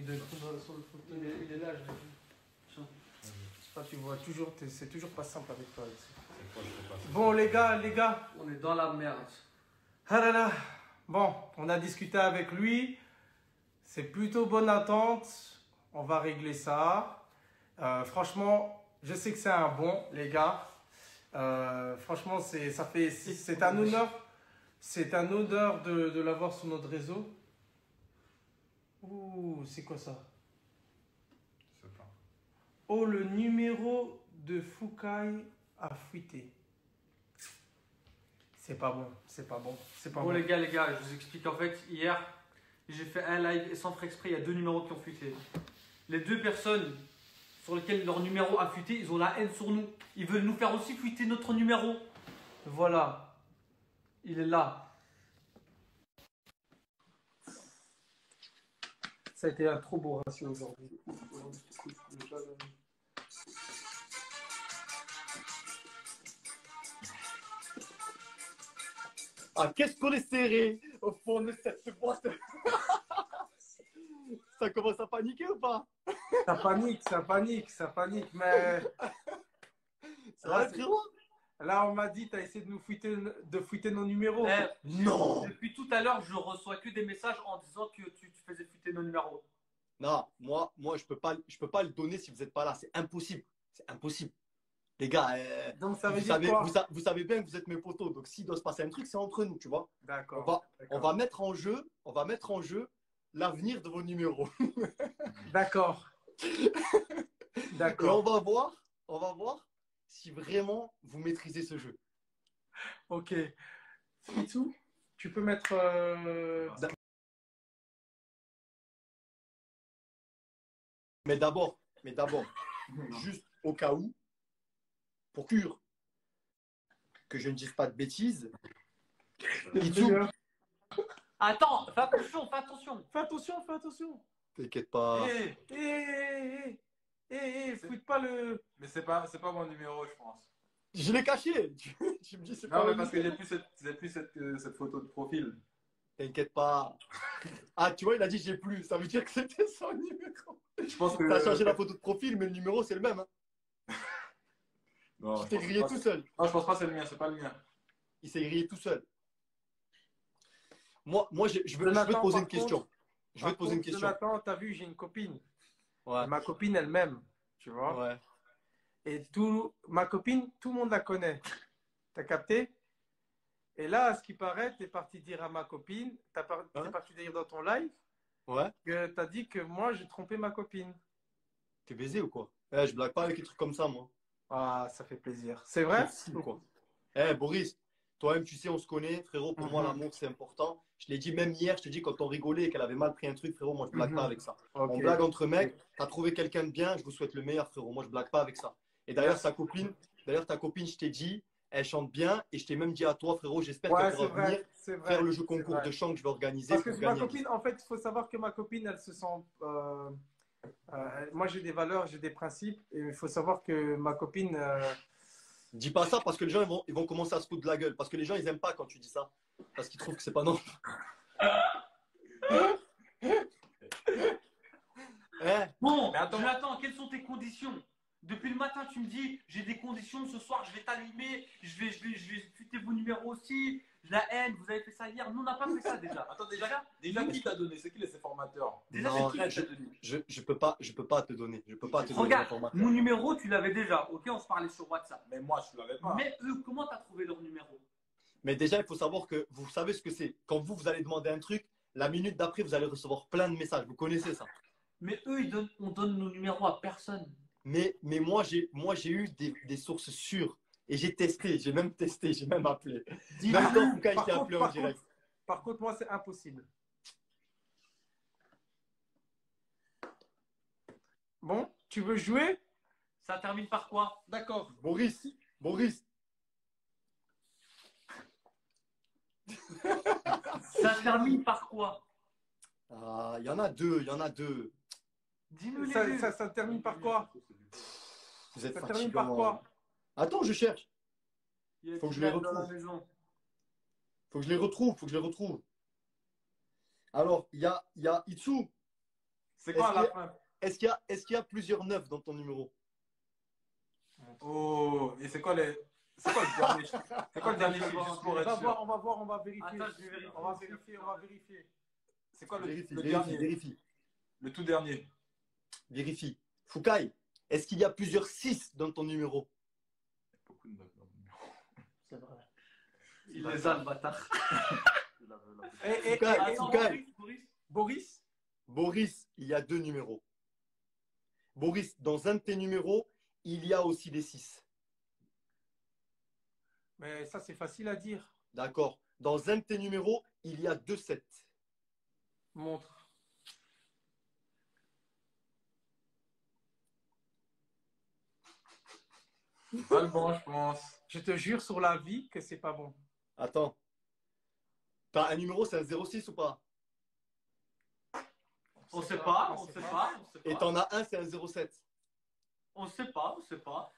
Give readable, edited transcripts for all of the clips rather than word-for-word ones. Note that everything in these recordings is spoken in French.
de sur le photo. Il est là, je l'ai vu. Tiens. C'est pas, tu vois, toujours, c'est toujours pas simple avec toi. Bon, les gars. On est dans la merde. Ah là là. Bon, on a discuté avec lui. C'est plutôt bonne attente. On va régler ça. Franchement, je sais que c'est un bon, les gars. Franchement, c'est un honneur. C'est un honneur de l'avoir sur notre réseau. Ouh, c'est quoi ça? Je sais pas. Oh, le numéro de Foucault a fuité. C'est pas bon, c'est pas bon, c'est pas Bon, bon. les gars, je vous explique. En fait, hier, j'ai fait un live et sans faire exprès, il y a 2 numéros qui ont fuité. Les 2 personnes sur lesquelles leur numéro a fuité, ils ont la haine sur nous. Ils veulent nous faire aussi fuiter notre numéro. Voilà. Il est là. Ça a été un trop beau ratio aujourd'hui. Ah, qu'est-ce qu'on est serré au fond de cette boîte. Ça commence à paniquer ou pas? Ça panique, mais Ça va, frérot? là, on m'a dit, tu as essayé de fuiter nos numéros. Eh, Non. Depuis tout à l'heure, je reçois que des messages en disant que tu faisais fuiter nos numéros. Non, moi, je peux pas le donner si vous n'êtes pas là. C'est impossible. C'est impossible. Les gars, Donc, ça veut vous dire savez, quoi? vous savez bien que vous êtes mes potos. Donc, s'il doit se passer un truc, c'est entre nous, tu vois. D'accord. On va mettre en jeu l'avenir de vos numéros. D'accord. Et D'accord. on va voir si vraiment vous maîtrisez ce jeu. Ok. Fitsou, tu peux mettre. Mais d'abord, juste au cas où, pour cure que je ne dise pas de bêtises, Itsou, Attends, fais attention, fais attention. Fais attention. t'inquiète pas. Fouille pas le. Mais c'est pas mon numéro, je pense. Je l'ai caché. Tu me dis c'est Non, pas mais le parce que numéro. j'ai plus cette photo de profil. T'inquiète pas. Ah, tu vois, il a dit j'ai plus. Ça veut dire que c'était son numéro. Je pense que. T'as changé la photo de profil, mais le numéro c'est le même. Hein. Non, Tu je t'es pense grillé pas. tout seul. Non, je pense pas que c'est le mien, c'est pas le mien. Il s'est grillé tout seul. Moi je veux te Jonathan, poser par une question. contre- Je veux te poser une Par contre, question. Jonathan, t'as vu, j'ai une copine. Ouais. Et ma copine elle-même, tu vois. Ouais. Et ma copine, tout le monde la connaît. T'as capté? Et là, à ce qui paraît, t'es parti dire à ma copine, t'es Hein? parti dire dans ton live, Ouais. que t'as dit que moi, j'ai trompé ma copine. T'es baisé ou quoi? Eh, je blague pas avec des trucs comme ça, moi. Ah, ça fait plaisir. C'est T'es vrai? fou, quoi. Eh, Boris, toi-même, tu sais, on se connaît. Frérot, pour moi, Mhm. l'amour, c'est important. Je l'ai dit même hier, je te dis, quand on rigolait et qu'elle avait mal pris un truc, frérot, moi, je blague pas Mhm. avec ça. Ok. On blague entre mecs. T'as trouvé quelqu'un de bien, je vous souhaite le meilleur, frérot. Moi, je blague pas avec ça. Et d'ailleurs, Merci. ta copine, je t'ai dit, elle chante bien. Et je t'ai même dit à toi, frérot, j'espère qu'elle Ouais, pourra venir c'est faire vrai, le jeu c'est concours vrai. de chant que je vais organiser Parce que pour ma gagner un copine, disque. en fait, il faut savoir que ma copine, elle se sent. Moi, j'ai des valeurs, j'ai des principes, et il faut savoir que ma copine. Dis pas ça parce que les gens ils vont commencer à se foutre de la gueule. Parce que les gens ils aiment pas quand tu dis ça. Parce qu'ils trouvent que c'est pas normal. Eh, Bon, Mais attends. Jonathan, quelles sont tes conditions? Depuis le matin, tu me dis, j'ai des conditions, ce soir, je vais t'allumer, je vais fuiter vos numéros aussi, la haine, vous avez fait ça hier. Nous, on n'a pas fait ça déjà. Attends, déjà qui t'a donné? C'est qui les informateurs? Déjà, non, c'est qui Qui t'a donné? je peux pas te donner. Je peux pas te donner Regarde, l'information. mon numéro, tu l'avais déjà, ok? On se parlait sur WhatsApp. Mais moi, je l'avais pas. Mais eux, comment t'as trouvé leur numéro? Mais déjà, il faut savoir que vous savez ce que c'est. Quand vous allez demander un truc, la minute d'après, vous allez recevoir plein de messages. Vous connaissez ça. Mais eux, on donne nos numéros à personne. Mais moi, j'ai eu des sources sûres. Et j'ai même testé, j'ai même appelé. Même dans Foucault, je t'ai appelé en direct. Par contre, moi, c'est impossible. Bon, tu veux jouer? Ça termine par quoi? D'accord. Boris, Ça termine par quoi? ah, il y en a deux. Dis-nous les deux. Ça termine par quoi? Vous êtes Ça termine par quoi? Attends, je cherche. Il y a Faut que je qui les dans la retrouve. maison? Faut que je les retrouve. Alors, il y a Itsu. C'est quoi à la fin? Est-ce qu'il y a plusieurs 9 dans ton numéro? Oh, et c'est quoi le dernier? C'est quoi le dernier chiffre, juste pour On être va sûr? voir, on va vérifier. Attends, je vais vérifier. On va vérifier. C'est quoi Vérifie, le vérifie, dernier? vérifie, Le tout dernier. vérifie. Foucaï, est-ce qu'il y a plusieurs 6 dans ton numéro? Beaucoup de notes dans le numéro. C'est vrai. Il les a, le bâtard. Foucaï, Attends, Foucaï. Boris? Boris, il y a 2 numéros. Boris, dans un de tes numéros, il y a aussi des 6. Mais ça, c'est facile à dire. D'accord. Dans un de tes numéros, il y a 2 7. Montre. C'est pas le bon, je pense. Je te jure sur la vie que c'est pas bon. Attends. T'as un numéro, c'est un 06 ou pas? On sait pas, on sait pas. Et t'en as un, c'est un 07. On sait pas, on sait pas.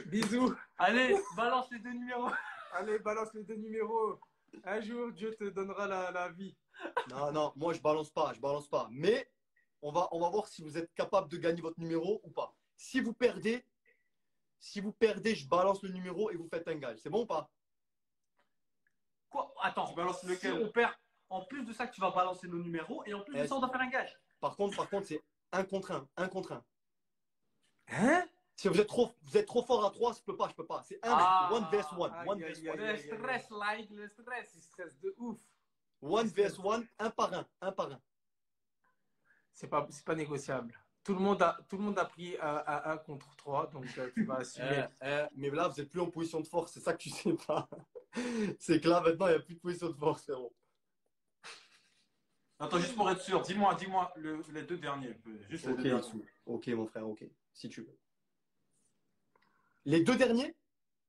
Bisous. Allez, balance les 2 numéros. Allez, balance les 2 numéros. Un jour, Dieu te donnera la vie. Non, moi je balance pas. Mais on va voir si vous êtes capable de gagner votre numéro ou pas. Si vous perdez, je balance le numéro et vous faites un gage. C'est bon ou pas? Quoi? Attends, Tu balances si lequel? on perd, en plus de ça que tu vas balancer nos numéros, et en plus de ça, on doit faire un gage. Par contre, c'est un contre un. Un contre un. Hein? Si vous êtes trop fort à 3, je peux pas. C'est un one vs one. aïe, One aïe, vs aïe, one. Le stress, like, le stress. Il stresse de ouf. One vs one, un par un. C'est pas négociable. Tout le monde a pris à 1 contre 3, donc tu vas assumer. Mais là, vous êtes plus en position de force. C'est ça que tu sais pas. C'est que là, maintenant, il n'y a plus de position de force, frérot. Attends, juste pour être sûr, dis-moi les 2 derniers. Juste les 2 derniers. Ok, mon frère, ok. Si tu veux. Les 2 derniers?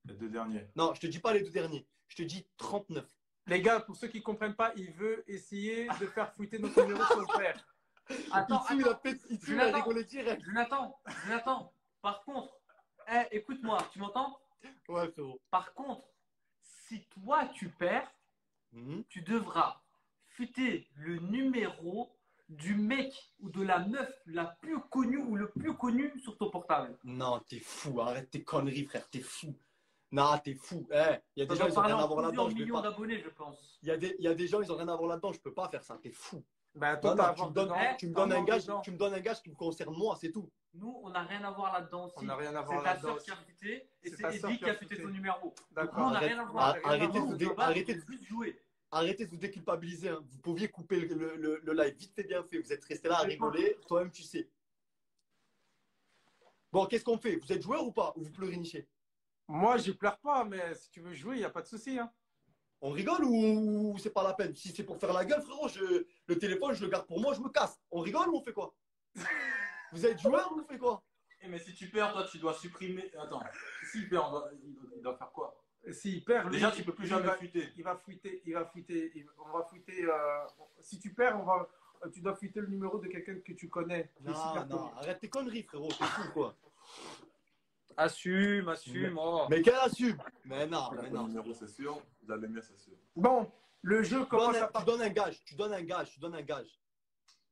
Les 2 derniers. Non, je te dis pas les 2 derniers. Je te dis 39. Les gars, pour ceux qui comprennent pas, il veut essayer de faire fouetter notre numéro sur le père. Attends, il a rigolé direct. Jonathan, par contre, écoute-moi, tu m'entends? Ouais, frérot. Par contre, si toi tu perds, tu devras fuiter le numéro du mec ou de la meuf la plus connue ou le plus connu sur ton portable. Non, t'es fou. Arrête tes conneries, frère. T'es fou. Non, t'es fou. Il y a des gens, ils ont rien à voir là-dedans. Je millions peux pas. d'abonnés, je pense. Il y a des gens, ils ont rien à voir là-dedans. Je peux pas faire ça. T'es fou. Ben, toi, Non, tu me donnes un gage. dedans. Tu me donnes un gage qui me concerne moi, c'est tout. Nous, on n'a rien à voir là-dedans aussi. On n'a rien à voir C'est ta là-dedans soeur aussi. qui a fuité et C'est c'est ta sœur Eddie qui qui a a fuité fuité. ton numéro. D'accord. Nous, on n'a rien à voir. Arrêtez de juste jouer. Arrêtez de vous déculpabiliser. Hein. Vous pouviez couper le live. Vite fait, bien fait. Vous êtes resté là à rigoler. Toi-même, tu sais. Bon, qu'est-ce qu'on fait? Vous êtes joueur ou pas? Ou vous pleurnichez? Moi, je pleure pas, mais si tu veux jouer, il n'y a pas de souci. Hein. On rigole ou c'est pas la peine? Si c'est pour faire la gueule, frérot, le téléphone, je le garde pour moi, je me casse. On rigole ou on fait quoi? Vous êtes joueur ou on fait quoi? Mais si tu perds, toi, tu dois supprimer. Attends, s'il perd, il doit faire quoi? S'il perd, Déjà, tu peux plus jamais fuiter. Il va fuiter. On va fuiter. Si tu perds, tu dois fuiter le numéro de quelqu'un que tu connais. Non, arrête tes conneries, frérot, t'es fou, quoi. Assume. Oh. Mais qu'elle assume? Mais non. Le numéro, c'est sûr. Là, le mien, c'est sûr. Bon, le jeu commence à Tu partir. donnes un gage.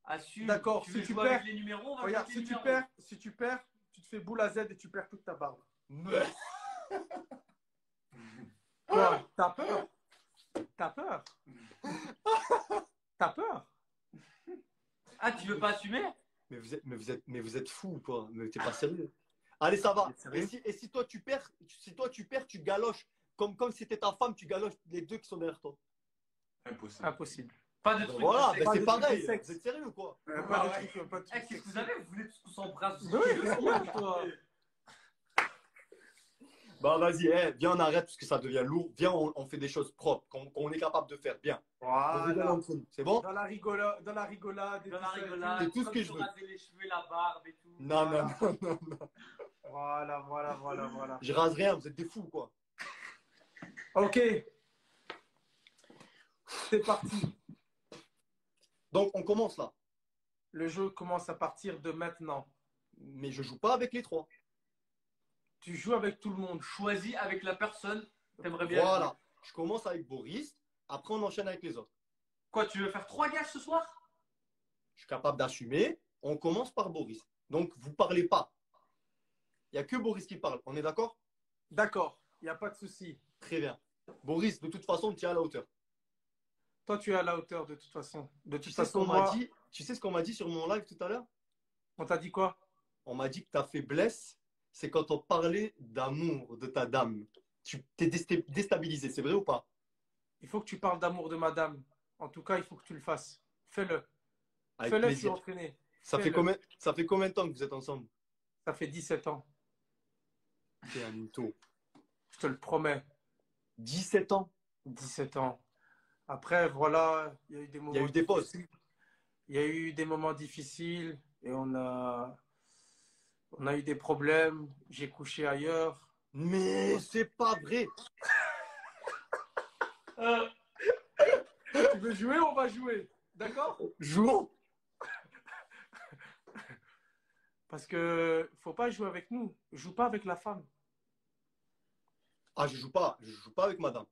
Assume. D'accord, Tu si veux tu jouer perds- avec les numéros, on va Regarde, jouer avec si les tu numéros. perds, tu te fais boule à Z et tu perds toute ta barbe. Quoi? T'as peur? T'as peur? Ah, tu veux pas assumer? Mais vous êtes fou, quoi. Mais t'es pas sérieux. Allez, ça va. Et si toi tu perds, tu galoches. Comme si c'était ta femme, tu galoches les 2 qui sont derrière toi. Impossible. Pas de truc. Voilà, de sexe. c'est de pareil. truc de sexe. Vous êtes sérieux ou quoi? Pas de truc, pas de Eh, truc. qu'est-ce que vous avez? Vous voulez tous qu'on s'embrasse? Oui, qu'est-ce qu'il y a, toi? Bah vas-y, viens on arrête parce que ça devient lourd. Viens on fait des choses propres qu'on est capable de faire. Bien. On rigole Voilà. entre nous. C'est bon? Dans la rigolade. Dans la et tout rigolade, ça. C'est tout ce comme que tu je veux. rasais les cheveux, la barbe et tout. Non. Voilà. Je rase rien, vous êtes des fous quoi. Ok. C'est parti. Donc on commence là. Le jeu commence à partir de maintenant. Mais je joue pas avec les 3. Tu joues avec tout le monde. Choisis avec la personne que t'aimerais bien. Voilà. Je commence avec Boris. Après on enchaîne avec les autres. Quoi, tu veux faire 3 gages ce soir? Je suis capable d'assumer. On commence par Boris. Donc, vous parlez pas. Il n'y a que Boris qui parle. On est d'accord? D'accord, il n'y a pas de souci. Très bien. Boris, de toute façon, tu es à la hauteur. Toi, tu es à la hauteur de toute façon. De Tu toute sais ce façon, qu'on m'a moi, dit? Tu sais ce qu'on m'a dit sur mon live tout à l'heure? on t'a dit quoi? On m'a dit que ta faiblesse, c'est quand on parlait d'amour de ta dame. Tu t'es déstabilisé, c'est vrai ou pas? Il faut que tu parles d'amour de madame. En tout cas, il faut que tu le fasses. Fais-le. Avec Fais-le, je suis plaisir. entraîné. Ça fait Fais-le. ça fait combien de temps que vous êtes ensemble? Ça fait 17 ans. T'es un mytho. Je te le promets. 17 ans. 17 ans. Après, voilà, il y a eu des Il y a moments eu des pauses. difficiles. Il y a eu des moments difficiles et on a eu des problèmes. J'ai couché ailleurs. Mais c'est pas vrai. Tu veux jouer? On va jouer. D'accord? Jouons. Parce que faut pas jouer avec nous. Joue pas avec la femme. Ah, je joue pas. Je joue pas avec madame.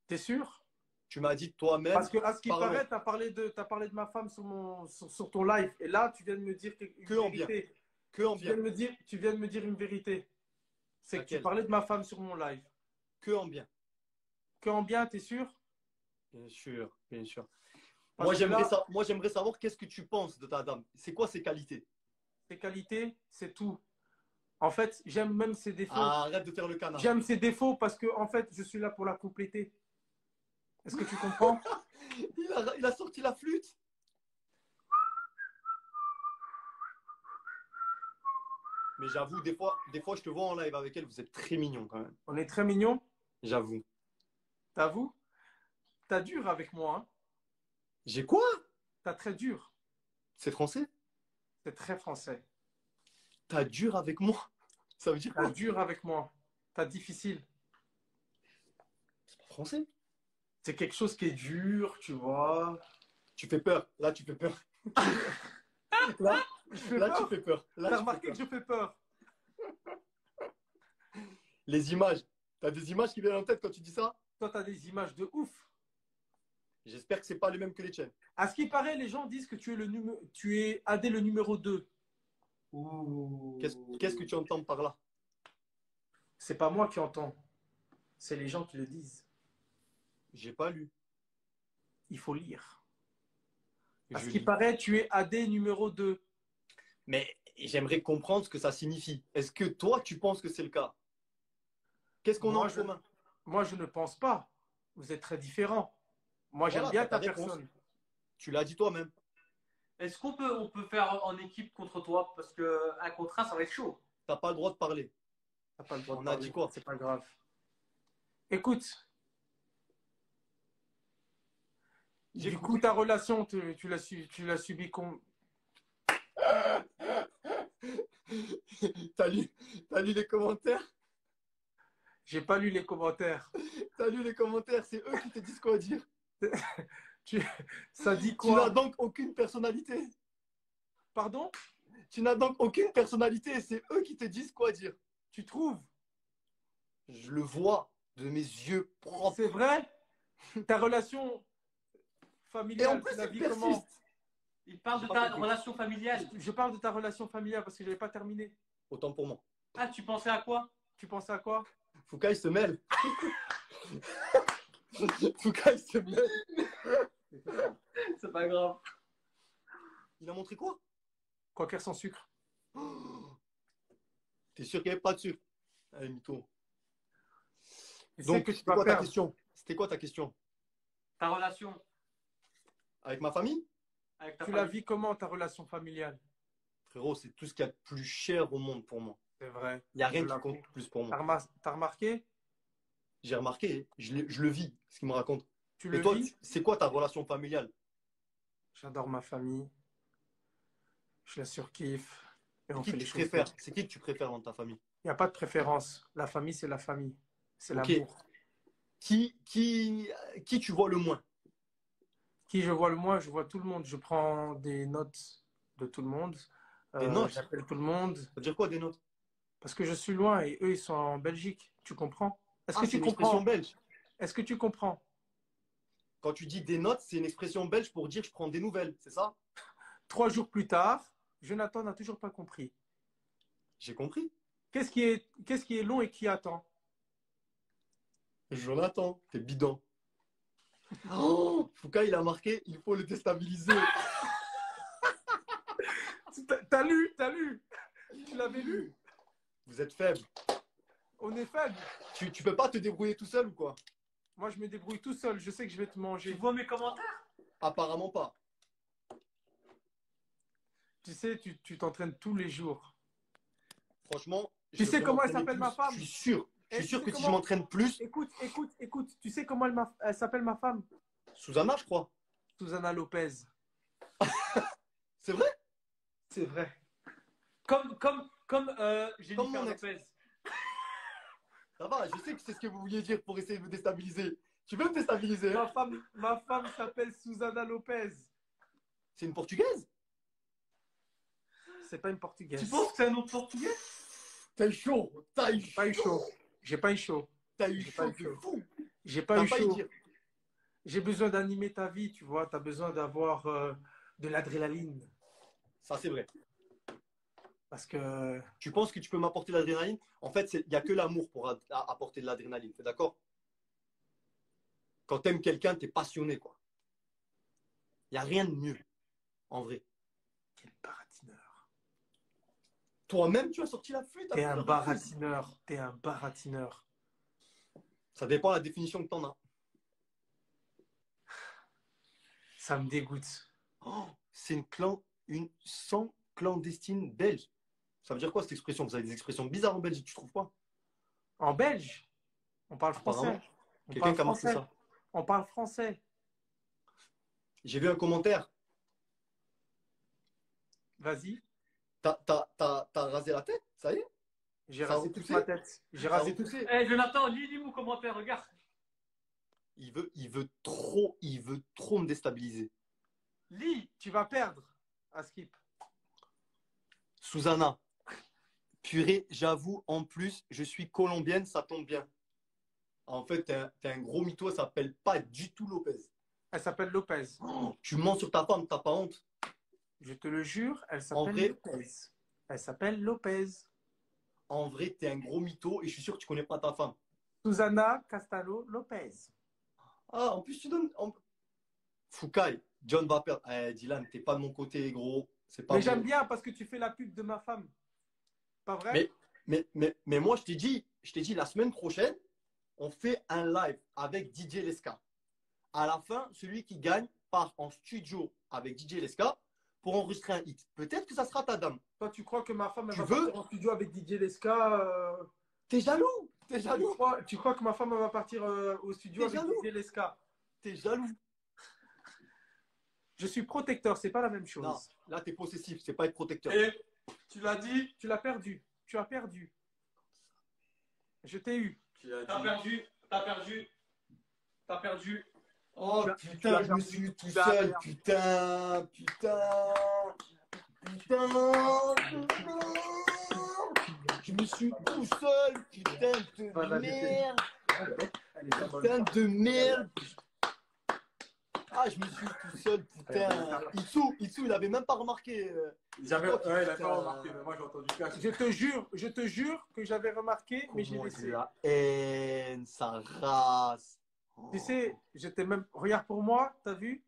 T'es sûr? Tu m'as dit toi-même. Parce que à ce qui Parlons. paraît, t'as parlé de ma femme sur ton live. Et là, tu viens de me dire une Que en bien. vérité. Que en Tu viens bien. de me dire, tu viens de me dire une vérité. C'est que tu Laquelle? parlais de ma femme sur mon live. Que en bien. Que en bien, t'es sûr? Bien sûr, bien sûr. Parce que là, Moi, j'aimerais savoir qu'est-ce que tu penses de ta dame. C'est quoi ses qualités? ses qualités, c'est tout. En fait, j'aime même ses défauts. Ah, arrête de faire le canard. J'aime ses défauts parce que, en fait, je suis là pour la compléter. Est-ce que tu comprends? Il a sorti la flûte. Mais j'avoue, des fois, je te vois en live avec elle, vous êtes très mignon quand même. On est très mignons. J'avoue. T'avoues? T'as dur avec moi, hein? J'ai quoi? T'as très dur. C'est français? C'est très français. T'as dur avec moi? Ça veut dire T'as quoi? dur avec moi. T'as difficile. C'est pas français. C'est quelque chose qui est dur, tu vois. Tu fais peur. Là, tu fais peur. Là, Je fais là tu peur. fais peur. Là, T'as tu fais remarqué peur. que je fais peur. Les images. T'as des images qui viennent en tête quand tu dis ça? Toi, t'as des images de ouf. J'espère que c'est pas les mêmes que les tiennes. À ce qui paraît, les gens disent que tu es AD le numéro 2. Qu'est-ce que tu entends par là? C'est pas moi qui entends. C'est les gens qui le disent. J'ai pas lu. Il faut lire. À Je ce qui lis. paraît, tu es AD numéro 2. Mais j'aimerais comprendre ce que ça signifie. Est-ce que toi, tu penses que c'est le cas? Qu'est-ce qu'on a en commun? Moi, je ne pense pas. Vous êtes très différents. Moi, j'aime Voilà, bien t'as ta ta réponse. personne. Tu l'as dit toi-même. Est-ce on peut faire en équipe contre toi? Parce que un contre un, ça va être chaud. T'as pas le droit de parler. T'as pas le droit de On a parler. dit quoi? C'est pas grave. Écoute, du coup, ta relation, tu l'as subi comme. T'as lu les commentaires? J'ai pas lu les commentaires. T'as lu les commentaires? C'est eux qui te disent quoi dire. Tu- Ça dit Tu n'as quoi? donc aucune personnalité. Pardon? Tu n'as donc aucune personnalité. C'est eux qui te disent quoi dire. Tu trouves? Je le vois de mes yeux propres. C'est vrai? Ta relation Et en familiale, plus, tu la il vis comment? persiste. Il parle de J'ai pas ta compris. relation familiale. Je parle de ta relation familiale parce que je n'avais pas terminé. Autant pour moi. Ah, tu pensais à quoi? Tu pensais à quoi? Foucault, il se mêle. Foucault, il se mêle. C'est pas grave. Il a montré quoi? Croquer sans sucre. T'es sûr qu'il n'y avait pas de sucre? Allez, mytho. Tu sais Donc, que tu c'était vas quoi ta perdre. question? C'était quoi ta question? Ta relation Avec ma famille? avec ta Tu la famille. vis comment, ta relation familiale? Frérot, c'est tout ce qu'il y a de plus cher au monde pour moi. C'est vrai. Il n'y a rien Je qui l'apprends. compte plus pour moi. T'as remarqué? J'ai remarqué, je le vis, ce qu'il me raconte. Tu Et le toi, vis? c'est quoi ta relation familiale? J'adore ma famille. Je la surkiffe. Et on C'est qui fait que les tu choses préfères? bien. C'est qui que tu préfères dans ta famille? Il n'y a pas de préférence. La famille, c'est la famille. C'est Ok. l'amour. Qui tu vois le moins? Qui je vois le moins? Je vois tout le monde. Je prends des notes de tout le monde. Des notes? Ça J'appelle tout le monde. veut dire quoi des notes? Parce que je suis loin et eux, ils sont en Belgique. Tu comprends? Est-ce Ah, que c'est tu une expression comprends? belge. Est-ce que tu comprends? Quand tu dis des notes, c'est une expression belge pour dire je prends des nouvelles, c'est ça? 3 jours plus tard, Jonathan n'a toujours pas compris. J'ai compris. Qu'est-ce qui est long et qui attend? Jonathan, t'es bidon. Oh, Foucault, il a marqué, il faut le déstabiliser. T'as lu, t'as lu. Tu l'avais lu. Vous êtes faible. On est faible. Tu peux pas te débrouiller tout seul ou quoi? Moi, je me débrouille tout seul. Je sais que je vais te Tu manger. vois mes commentaires? Apparemment pas. Tu sais, tu t'entraînes tous les jours. Franchement, Tu sais devrais comment elle m'entraîner s'appelle, plus. ma femme? Je suis sûr. Je Et suis tu sûr sais que si je comment- m'entraîne plus, Écoute, écoute, écoute. Tu sais comment elle s'appelle, ma femme? Susanna, je crois. Susanna Lopez. C'est vrai? C'est vrai. Comme Jennifer Comme mon ex. Lopez. Ça va, je sais que c'est ce que vous vouliez dire pour essayer de me déstabiliser. Tu veux me déstabiliser, hein? Ma femme s'appelle Susanna Lopez. C'est une portugaise? C'est pas une portugaise. Tu penses que c'est un nom portugais? T'as eu chaud. T'as eu J'ai pas eu chaud. J'ai pas eu chaud. T'as eu J'ai pas chaud eu de chaud. fou. J'ai pas T'as eu failli chaud. dire. J'ai besoin d'animer ta vie, tu vois. Tu as besoin d'avoir de l'adrénaline. Ça, c'est vrai. Parce que Tu penses que tu peux m'apporter de l'adrénaline? En fait, il n'y a que l'amour pour apporter de l'adrénaline. T'es d'accord? Quand t'aimes quelqu'un, t'es passionné, quoi. Il n'y a rien de mieux, en vrai. quel baratineur. Toi-même, tu as sorti la flûte. T'es un baratineur. T'es un baratineur. Ça dépend de la définition que t'en as. Ça me dégoûte. Oh, c'est une sang clandestine belge. Ça veut dire quoi cette expression? Vous avez des expressions bizarres en Belgique, tu trouves pas? En Belge, on parle Apparemment. français. On Quelqu'un parle qui a marqué français. ça. On parle français. J'ai vu un commentaire. Vas-y. T'as rasé la tête? Ça y est? J'ai Ça a rasé toute repoussé? ma tête. J'ai Ça a rasé tout. repoussé. Eh Jonathan, lis mon commentaire, regarde. Il veut trop me déstabiliser. Lis, tu vas perdre à Skip. Susanna, purée, j'avoue, en plus, je suis colombienne, ça tombe bien. En fait, t'es un gros mytho, ça s'appelle pas du tout Lopez. Elle s'appelle Lopez. Oh, tu mens sur ta femme, t'as pas honte. Je te le jure, elle En s'appelle vrai- Lopez. Elle s'appelle Lopez. En vrai, t'es un gros mytho et je suis sûr que tu connais pas ta femme. Susana Castalo Lopez. Ah, en plus, tu donnes. Foucault, John va perdre. Eh, Dylan, t'es pas de mon côté, gros. C'est pas Mais bon. j'aime bien parce que tu fais la pub de ma femme. Pas vrai? Mais moi, je t'ai dit, la semaine prochaine, on fait un live avec DJ Leska. À la fin, celui qui gagne part en studio avec DJ Leska pour enregistrer un hit. Peut-être que ça sera ta dame. Toi, tu crois que ma femme elle Tu va veux? partir en studio avec DJ Leska T'es jaloux. T'es tu jaloux. crois que ma femme elle va partir au studio T'es avec jaloux? DJ Leska? T'es jaloux. Je suis protecteur, c'est pas la même chose. Non, là, t'es possessif. C'est pas être protecteur. Et tu l'as dit, tu l'as perdu. Tu as perdu. Je t'ai eu. T'as perdu, t'as perdu, t'as perdu. Oh Tu putain, l'as je me perdu. suis tout Tu l'as seul. perdu. Putain. Je me suis tout seul. Putain de Voilà, merde. Allez, ça va. Putain de merde. Ah, je me suis tout seul, putain. Itsou, il avait même pas remarqué. J'avais, Oh, ouais, il a putain. pas remarqué, mais moi j'ai entendu cash. Je te jure que j'avais remarqué, mais j'ai Comment laissé. j'ai la haine, sa race. Tu sais, j'étais même. Regarde pour moi, t'as vu?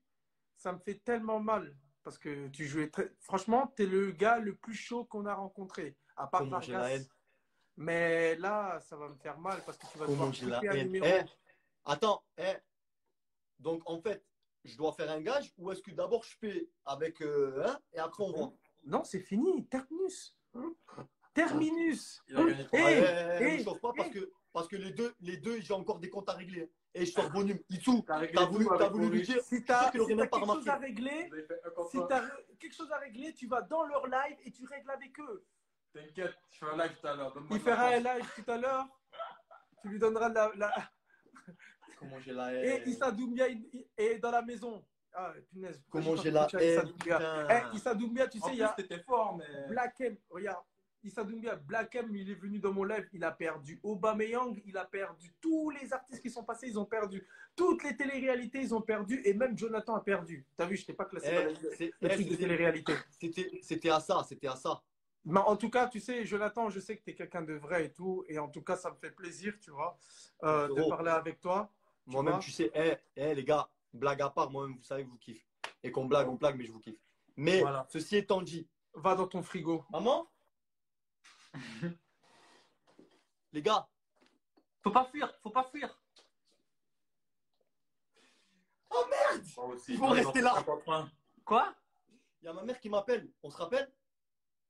Ça me fait tellement mal. Parce que tu jouais très. Franchement, t'es le gars le plus chaud qu'on a rencontré. À part Comment j'ai la Vargas. haine. Mais là, ça va me faire mal parce que tu vas Comment devoir j'ai la couper un haine. numéro. Eh, attends, donc en fait, je dois faire un gage ou est-ce que d'abord je fais avec et après on voit. Non, c'est fini. Terminus. Terminus. Il a gagné Eh, 3. eh, Ne chauffe pas parce que les deux, j'ai encore des comptes à régler. Et je sors bonhomme. Itsou, T'as réglé t'as tout voulu avec lui Maurice. dire. Si Je suis t'as sûr qu'il aurait même pas quelque chose à remarqué. régler, Vous avez fait un contre si un. t'as quelque chose à régler, tu vas dans leur live et tu règles avec eux. T'inquiète, je fais un live tout à l'heure. Donne-moi Il de la fera un force. live tout à l'heure. Tu lui donneras la... Comment j'ai la Et haine. Issa Doumbia est dans la maison. Ah, punaise. pourquoi Comment pas j'ai la touché à Issa haine. Doumbia. Putain. Issa Doumbia, tu En sais, il plus, y a t'étais fort, mais. Black M. Regarde, Issa Doumbia, Black M, il est venu dans mon live, il a perdu Aubameyang, il a perdu tous les artistes qui sont passés, ils ont perdu. Toutes les téléréalités, ils ont perdu. Et même Jonathan a perdu. T'as vu, je t'ai pas classé dans le truc de télé-réalité. C'était à ça, c'était à ça. Mais en tout cas, tu sais, Jonathan, je sais que tu es quelqu'un de vrai et tout. Et en tout cas, ça me fait plaisir, tu vois, de parler avec toi. Moi-même, tu sais, les gars, blague à part, moi-même, vous savez que je vous kiffe. Et qu'on blague, on blague, mais je vous kiffe. Mais voilà. Ceci étant dit, va dans ton frigo. Maman les gars, faut pas fuir, faut pas fuir. Oh merde! Aussi, il faut rester là. Quoi? Il y a ma mère qui m'appelle. On se rappelle?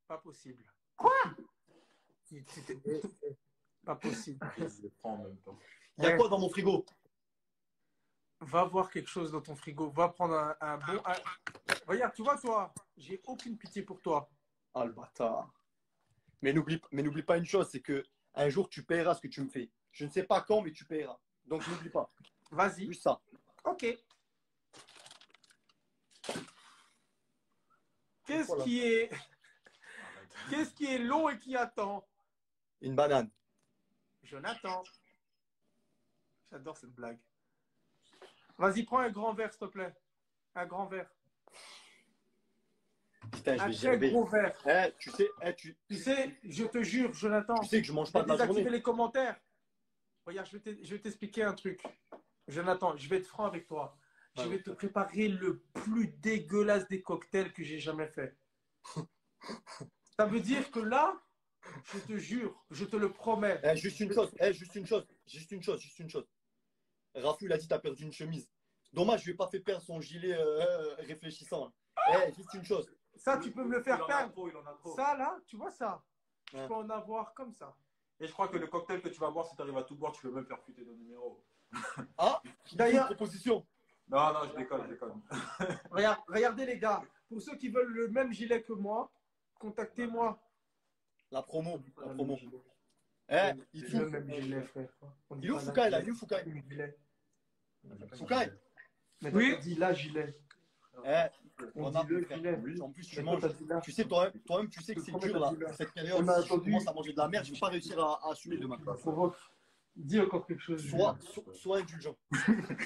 Pas possible. Quoi? Pas possible. Je le prends en même temps. Il y a quoi dans mon frigo? Va voir quelque chose dans ton frigo. Va prendre un bon. Regarde, tu vois, toi, j'ai aucune pitié pour toi. Ah, le bâtard. Mais n'oublie pas une chose, c'est que un jour, tu paieras ce que tu me fais. Je ne sais pas quand, mais tu paieras. Donc, n'oublie pas. Vas-y. Juste ça. Ok. Qu'est-ce qui est long et qui attend? Une banane. Jonathan. J'adore cette blague. Vas-y, prends un grand verre, s'il te plaît. Un grand verre. Putain, je un vais très gerber. gros verre. Tu sais, je te jure, Jonathan. Tu sais que je mange pas de la désactiver journée. les commentaires. Regarde, je vais t'expliquer un truc. Jonathan, je vais être franc avec toi. Je vais te préparer le plus dégueulasse des cocktails que j'ai jamais fait. Ça veut dire que là, je te jure, je te le promets. Juste une chose. Rafou, il a dit t'as perdu une chemise. Dommage, je lui ai pas fait perdre son gilet réfléchissant. Juste une chose. Ça, tu peux me le faire perdre. Il en a trop. Ça, là, tu vois ça? Tu peux en avoir comme ça. Et je crois que le cocktail que tu vas boire, si tu arrives à tout boire, tu peux même faire fuiter ton numéro. Ah, d'ailleurs, proposition. Non, je déconne. Regardez les gars, pour ceux qui veulent le même gilet que moi, contactez-moi. La promo. Il le même gilet, frère. Il est où Foucault là? Il est où Foucault? Foucault? Mais oui, dit là gilet. On dit le gilet. En plus, tu sais toi-même, tu sais que c'est dur là. Cette période, si je commence à manger de la merde, je ne vais pas réussir à assumer demain. Dis encore quelque chose. Sois indulgent.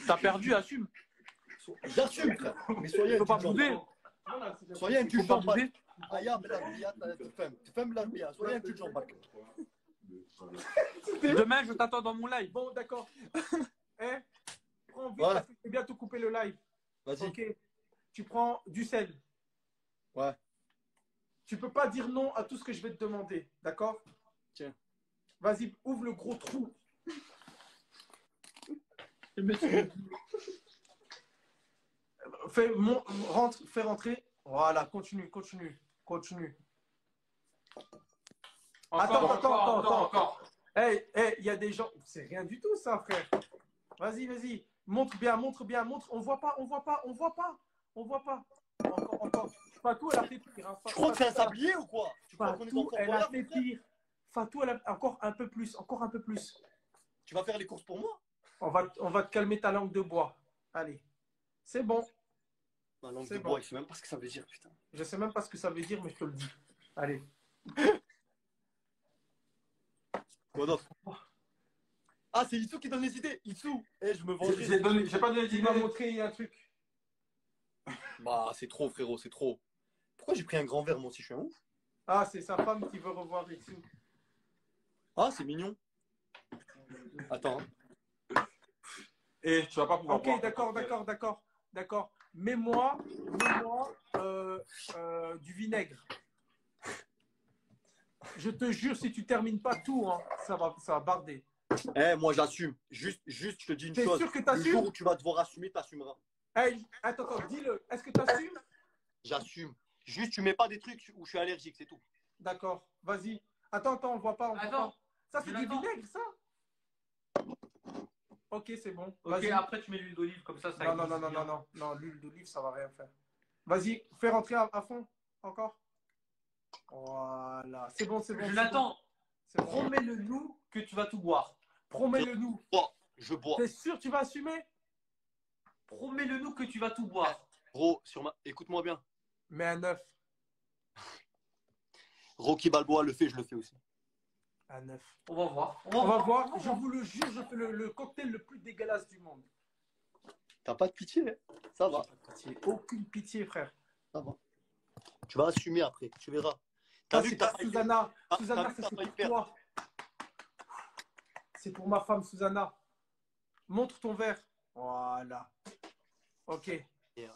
T'as perdu, assume. J'assume, frère. Mais soyez Faut pas indulgent. bouder. Soyez indulgent. Faut pas bouder. Soyez indulgent. Demain, je t'attends dans mon live. Bon, d'accord. Prends vite Voilà. parce que je vais bientôt couper le live. Vas-y. Ok. Tu prends du sel. Ouais. Tu peux pas dire non à tout ce que je vais te demander. D'accord? Tiens. Vas-y, ouvre le gros trou. Fais rentrer. Voilà, continue. Attends. Hey, il y a des gens. C'est rien du tout, ça, frère. Vas-y. Montre bien. On voit pas. Encore. Fatou, elle a fait pire. Hein. Tu crois que c'est un sablier ou quoi? Tu crois qu'on est Fatou, dans elle a fait pire. Fatou, elle a encore un peu plus. Tu vas faire les courses pour moi? On va te calmer ta langue de bois. Allez. C'est bon. Ma langue de bois, je sais même pas ce que ça veut dire, putain. Je sais même pas ce que ça veut dire, mais je te le dis. Allez. Quoi d'autre? Ah, c'est Issou qui donne les idées. Issou, je me vends. J'ai pas donné Il m'a montré un truc. Bah, c'est trop, frérot, c'est trop. Pourquoi j'ai pris un grand verre, moi aussi, je suis un ouf? Ah, c'est sa femme qui veut revoir Issou. Ah, c'est mignon. Attends. Et tu vas pas pouvoir boire. Ok, d'accord. Mets-moi du vinaigre. Je te jure, si tu termines pas tout, hein, ça va barder. Moi, j'assume. Juste, je te dis une T'es chose. sûr que Le t'assumes? jour où tu vas devoir assumer, t'assumeras. Hey, attends, dis-le. Est-ce que t'assumes? J'assume. Juste, tu mets pas des trucs où je suis allergique, c'est tout. D'accord, vas-y. Attends, on voit pas. Attends. Ça, c'est du Jonathan. vinaigre, ça? Ok, c'est bon. Ok, Vas-y. après tu mets l'huile d'olive comme ça. Non, l'huile d'olive, ça va rien faire. Vas-y, fais rentrer à fond. Encore. Voilà. C'est bon. Jonathan, C'est bon. promets-le nous que tu vas tout boire. Promets-le nous. Je bois. T'es sûr que tu vas assumer? Promets-le nous que tu vas tout boire. Gros, écoute-moi bien. Mais un œuf. Rocky Balboa le fait, je le fais aussi. À 9. On va voir. On va voir. Je vous le jure, je fais le cocktail le plus dégueulasse du monde. T'as pas de pitié, hein? Ça va. Pitié. Aucune pitié, frère. Ça va. Tu vas assumer après, tu verras. Ça, T'as vu c'est que t'as pour failli Susanna. Ah, Susanna, t'as vu ça, que t'as c'est failli pour perdre. toi. C'est pour ma femme, Susanna. Montre ton verre. Voilà. Ok. Il y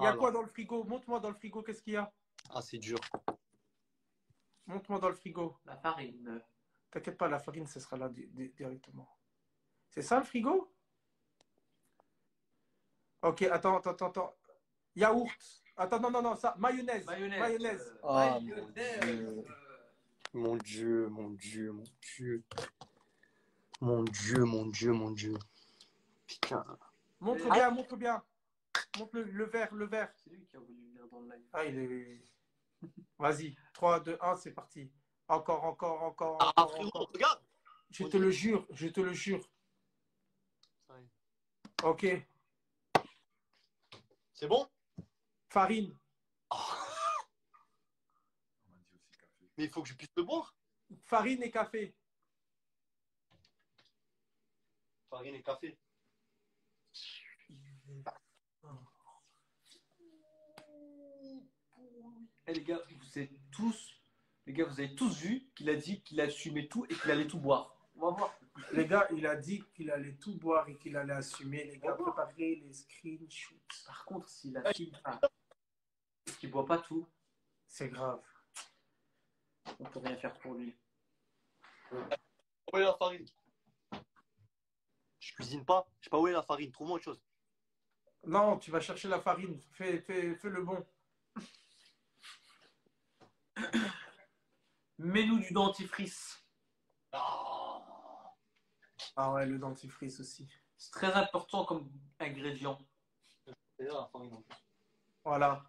a quoi dans le frigo? Montre-moi dans le frigo, qu'est-ce qu'il y a? Ah, c'est dur. Montre-moi dans le frigo. La farine. T'inquiète pas, la farine, ce sera là directement. C'est ça le frigo? Ok, attends. Yaourt. Attends, non, ça. Mayonnaise. Mayonnaise. Ah, Mayonnaise. mon Dieu. Mon Dieu. Putain. Montre bien. Montre le verre. C'est lui qui a voulu venir dans le live. Ah, il est. Vas-y. 3, 2, 1, c'est parti. Encore. Ah, frérot, regarde. Je te le jure. Ok. C'est bon? Farine. On m'a dit aussi café. Mais il faut que je puisse le boire. Farine et café. Farine et café. Eh, les gars, vous avez tous vu qu'il a dit qu'il assumait tout et qu'il allait tout boire. On va voir. Les gars, il a dit qu'il allait tout boire et qu'il allait assumer. Les gars, préparez les screenshots. Par contre, s'il assume pas, qu'il boit pas tout, C'est grave. on peut rien faire pour lui. Où est la farine? Je cuisine pas. Je sais pas où est la farine. Trouve-moi autre chose. Non, tu vas chercher la farine. Fais le bon. Mets-nous du dentifrice. Ah ouais, le dentifrice aussi. C'est très important comme ingrédient. C'est là la farine en plus. Voilà.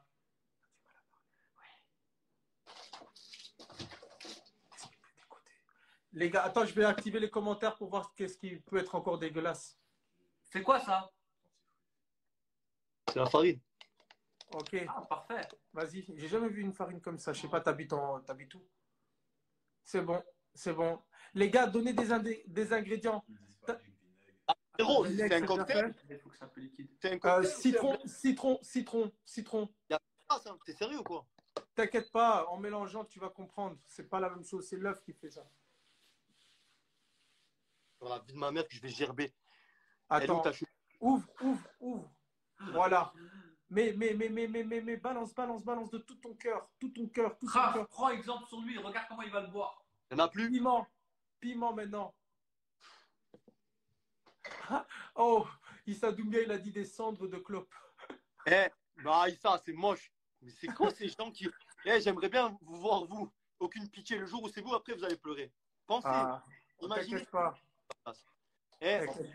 Les gars, attends, je vais activer les commentaires pour voir qu'est-ce qui peut être encore dégueulasse. C'est quoi ça? C'est la farine. Ok, Ah, parfait. vas-y. J'ai jamais vu une farine comme ça. Je sais pas, t'habites où? C'est bon. Les gars, donnez des ingrédients. Ils disent pas du vinaigre. Frérot, Vinaigre, c'est un c'est cocktail. Il faut que c'est un peu liquide. C'est un cocktail. Citron. Ah, ça, t'es sérieux ou quoi? T'inquiète pas, en mélangeant, tu vas comprendre. C'est pas la même chose. C'est l'œuf qui fait ça. Dans la vie de ma mère que je vais gerber. Elle est où Attends, ta chou- ouvre. Voilà. Mais balance de tout ton cœur. Raph, prends exemple sur lui, regarde comment il va le boire. Il n'y en a plus? Piment maintenant. Oh, Issa Doumbia, il a dit des cendres de clope. Bah Issa, c'est moche. Mais c'est quoi ces gens qui... j'aimerais bien vous voir, vous. Aucune pitié. Le jour où c'est vous, après, vous allez pleurer. Pensez. Ah, Imaginez. t'inquiète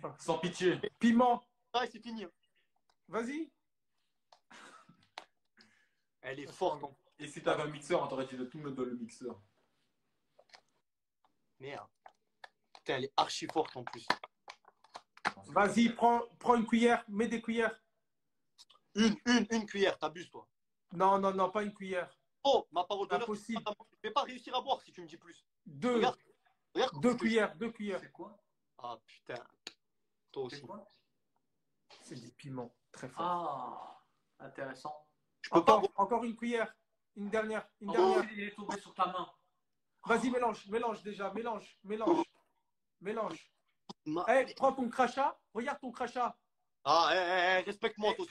pas. Sans pitié. Piment, Ça, c'est fini. vas-y. Elle est forte. Hein. Et si t'avais un mixeur, on t'aurait dit de tout mettre dans le mixeur. Merde. Putain, elle est archi forte en plus. Vas-y, prends une cuillère. Mets des cuillères. Une cuillère, t'abuses, toi. Non, pas une cuillère. Oh, ma parole d'honneur, Impossible. je vais pas réussir à boire si tu me dis plus. Deux. Regarde Deux cuillères. C'est quoi? Ah putain. Toi C'est aussi. quoi? C'est du piment. Très fort. Ah, intéressant. Je peux pas boire. Encore une cuillère. Une dernière. Oh, il est tombé sur ta main. Vas-y, mélange déjà. Mélange. Ma- Prends ton crachat. Regarde ton crachat. Ah, respecte-moi, toi.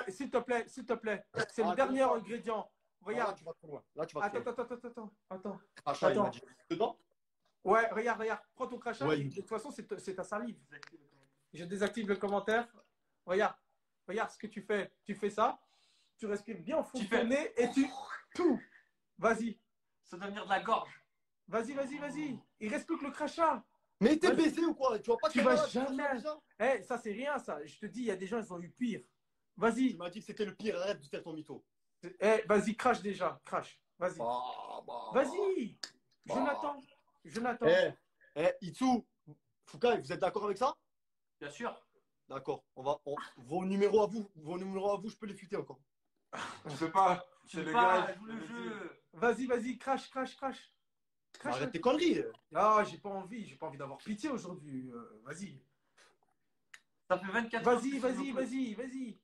S'il te plaît. C'est le dernier ingrédient. Regarde. Là, tu vas trop loin. Là, tu vas trop loin. Attends. Crachat, il m'a Attends. dit. Dedans? Ouais, regarde. Prends ton crachat. Ouais. Et de toute façon, c'est ta salive. Je désactive le commentaire. Regarde ce que tu fais. Tu fais ça. Tu respires bien au fond de ton nez et tu... Tout. Vas-y. Ça doit venir de la gorge. Vas-y. Il reste plus que le crachat. Mais t'es baisé ou quoi? Tu vois pas Tu que vas là, jamais. déjà Ça, c'est rien, ça. Je te dis, il y a des gens, ils ont eu pire. Vas-y. Tu m'as dit que c'était le pire. Arrête de faire ton mytho. Vas-y, crache déjà. Crache. Vas-y. Vas-y. Jonathan. Itsu, Foucault, vous êtes d'accord avec ça? Bien sûr. D'accord. Vos numéros à vous, je peux les fuiter encore. On sait pas. Tu C'est veux le pas, gars. joue le jeu. Vas-y, vas-y, crache, crache, crache. Crache. Arrête tes conneries. Ah, j'ai pas envie d'avoir pitié aujourd'hui. Vas-y. Ça fait 24 heures. Vas-y, vas-y, vas-y, vas-y.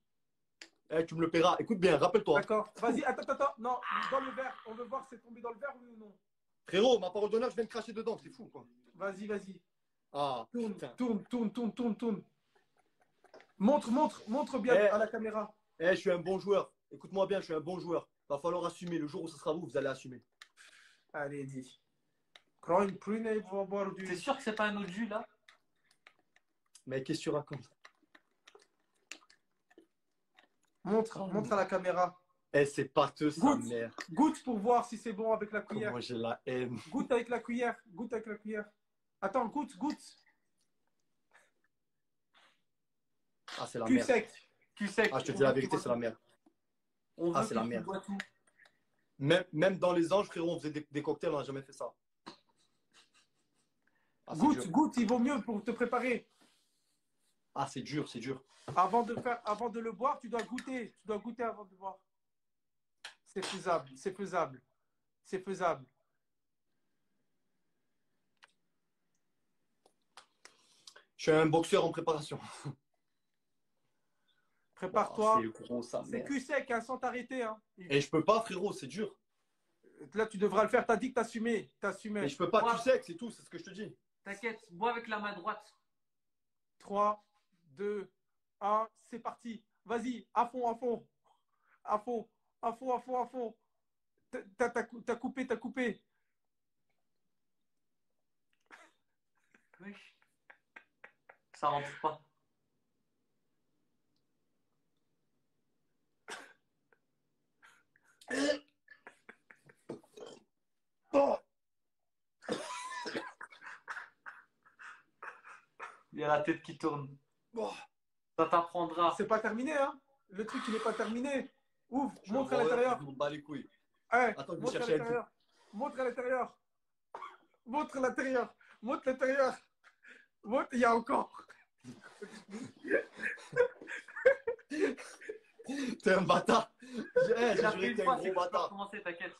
Eh, tu me le paieras. Écoute bien, rappelle-toi. D'accord. Vas-y, attends. Non, dans le verre. On veut voir si c'est tombé dans le verre, oui ou non. Frérot, ma parole d'honneur, je viens de cracher dedans. C'est fou, quoi. Vas-y, vas-y. Ah, Tourne, putain. tourne. Montre bien Eh. à la caméra. Eh, je suis un bon joueur. Écoute-moi bien, je suis un bon joueur. Va falloir assumer. Le jour où ce sera vous, vous allez assumer. Allez, dis. Prends une prune et va boire T'es du. sûr que c'est pas un autre jus là? Mais qu'est-ce que tu racontes? Montre à la caméra. Eh, c'est pâteux, sa Goûte. mère. Goûte pour voir si c'est bon avec la cuillère. Comment j'ai la haine. Goûte avec la cuillère. Goûte avec la cuillère. Attends, goûte. Ah, c'est la Cul merde. sec. Tu sais. Ah, je te dis la vérité, c'est la merde. On Ah, veut c'est que la tu merde. bois tout. Même dans les anges, frérot, on faisait des cocktails, on n'a jamais fait ça. Ah, c'est dur. Goûte, il vaut mieux pour te préparer. Ah, c'est dur, c'est dur. Avant de le boire, tu dois goûter. Tu dois goûter avant de boire. C'est faisable. Je suis un boxeur en préparation. Prépare-toi. Oh, c'est gros, ça, C'est merde. cul sec, hein, sans t'arrêter. Hein. Et je peux pas, frérot, c'est dur. Là, tu devras le faire. T'as dit que t'assumais. Mais je peux pas, Ouais. tu sais que c'est tout, c'est ce que je te dis. T'inquiète, bois avec la main droite. 3, 2, 1, c'est parti. Vas-y, à fond. T'as coupé. Wesh. Ça rentre pas. Oh. Il y a la tête qui tourne. Oh. Ça t'apprendra. C'est pas terminé, hein. Le truc, il n'est pas terminé. Ouvre, Je montre à vois, l'intérieur. Je m'en bats les couilles. Ouais, Attends, je vais montre à chercher un l'intérieur. Montre à l'intérieur. Montre l'intérieur. Montre, il y a encore. T'es un bâtard. J'ai J'ai juré que t'es un fois, gros c'est que je peux bâtard. recommencer, t'inquiète.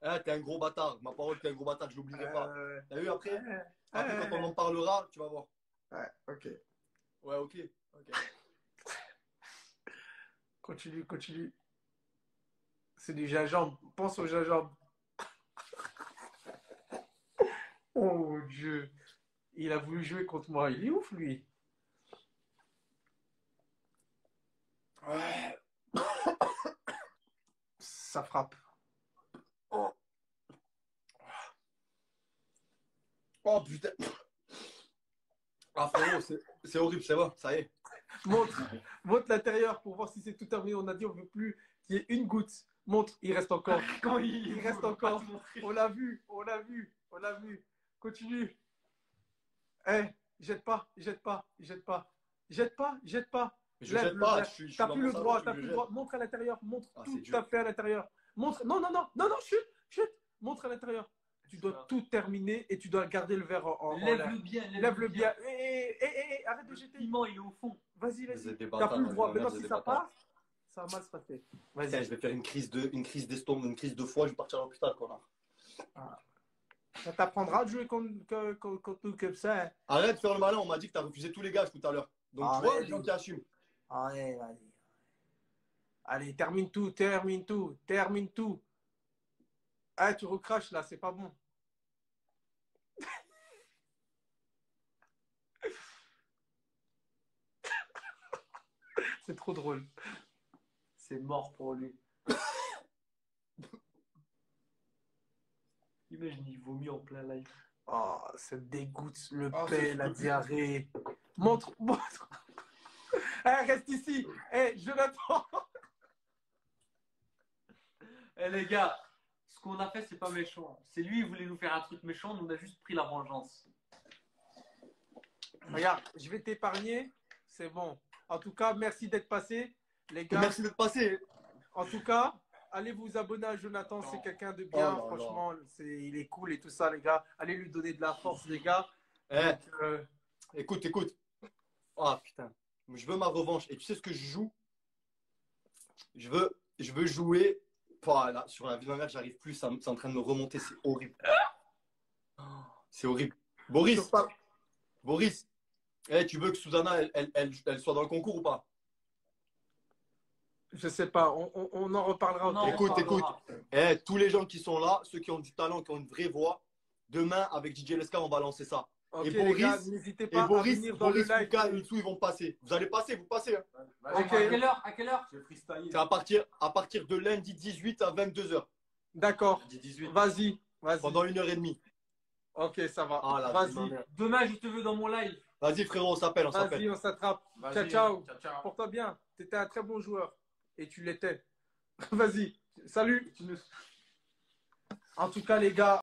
Eh, t'es un gros bâtard. Ma parole, t'es un gros bâtard, je l'oublierai pas. T'as vu après? Ouais, Après, quand on en parlera, tu vas voir. ok. Ouais, ok. Continue. C'est du gingembre. Pense au gingembre. Oh mon Dieu. Il a voulu jouer contre moi. Il est ouf, lui. Ouais. Ça frappe. Oh putain. Ah frérot, c'est horrible, c'est bon, ça y est. Montre l'intérieur pour voir si c'est tout terminé. On a dit on veut plus qu'il y ait une goutte. Montre, il reste encore. Quand Il reste encore. On l'a vu. Continue. Eh, jette pas. Mais je Lève jette le pas, verre. je suis T'as dans plus mon le salon, droit, tu t'as me plus le le droit. jettes. Montre à l'intérieur. Montre Ah, tout c'est dur. à fait à l'intérieur. Montre. Non, chut. Montre à l'intérieur. Tu dois tout terminer et tu dois garder le verre en l'air. Lève-le bien. Lève-le bien. Arrête de Le jeter. piment, il est au fond. Vas-y. Vous êtes des T'as bâtards, plus le droit. hein, Maintenant, vous êtes si des ça bâtards. passe, ça va mal se passer. Putain, Vas-y. je vais faire une crise d'estomac, une crise de foie, je vais partir à l'hôpital, connard. Ça t'apprendra de jouer contre nous comme ça. Hein. Arrête de faire le malin, on m'a dit que t'as refusé tous les gars tout à l'heure. Donc tu vois, Arrête. les gens qui assument. Allez, vas-y. Allez, termine tout. Ah, tu recraches là, c'est pas bon. C'est trop drôle. C'est mort pour lui. Imagine, il vomit en plein live. Oh, ça dégoûte le Oh, paix, c'est la trop diarrhée. Montre. Eh, reste ici. Eh, Jonathan. Eh les gars, ce qu'on a fait, c'est pas méchant. C'est lui, il voulait nous faire un truc méchant, nous on a juste pris la vengeance. Regarde, je vais t'épargner. C'est bon. En tout cas, merci d'être passé. Les gars, Merci d'être passé. en tout cas, allez vous abonner à Jonathan. C'est quelqu'un de bien. Oh là là. Franchement, il est cool et tout ça, les gars. Allez lui donner de la force, les gars. Eh, Donc, écoute. Ah putain. Je veux ma revanche. Et tu sais ce que je joue? Je veux jouer Pas là, sur la vie de ma mère, j'arrive plus. C'est en train de me remonter. C'est horrible. C'est horrible. Boris, Sur pas- Boris, tu veux que Susanna, elle soit dans le concours ou pas? Je sais pas, on en reparlera. Non, Écoute, on parlera. tous les gens qui sont là, ceux qui ont du talent, qui ont une vraie voix, demain, avec DJ Leska, on va lancer ça. Ok, Et les Boris- gars, n'hésitez Et pas à Boris, venir dans le Boris, live. Lucas et tout, ils vont passer. Vous allez passer, vous passez. Hein. Vas-y, Ok. À quelle heure? À quelle heure? je vais freestyler. C'est à partir de lundi 18 à 22h, D'accord, 18. vas-y. pendant 1h30. Ok, ça va. Ah là, Vas-y, Demain, je te veux dans mon live. Vas-y, frérot, on s'appelle, on s'appelle. vas-y, on s'attrape. Vas-y, Ciao, ciao. Ciao, ciao. Porte-toi bien. Tu étais un très bon joueur. Et tu l'étais. Vas-y. Salut. En tout cas, les gars.